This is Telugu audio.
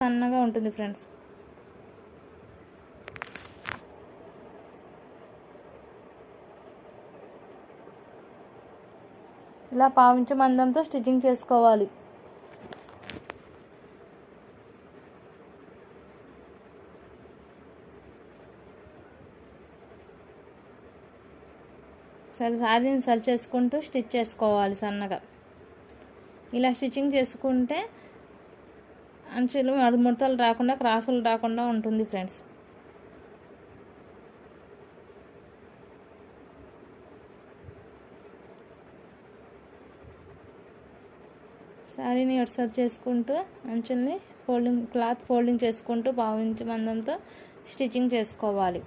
సన్నగా ఉంటుంది ఫ్రెండ్స్. ఇలా పావించు మందంతో స్టిచ్చింగ్ చేసుకోవాలి. శారీని సరి చేసుకుంటూ స్టిచ్ చేసుకోవాలి సన్నగా. ఇలా స్టిచ్చింగ్ చేసుకుంటే అంచులు ముడతలు రాకుండా, క్రాసులు రాకుండా ఉంటుంది ఫ్రెండ్స్. శారీని సరి చేసుకుంటూ అంచుల్ని క్లాత్ ఫోల్డింగ్ చేసుకుంటూ పావించు మందంతో స్టిచ్చింగ్ చేసుకోవాలి.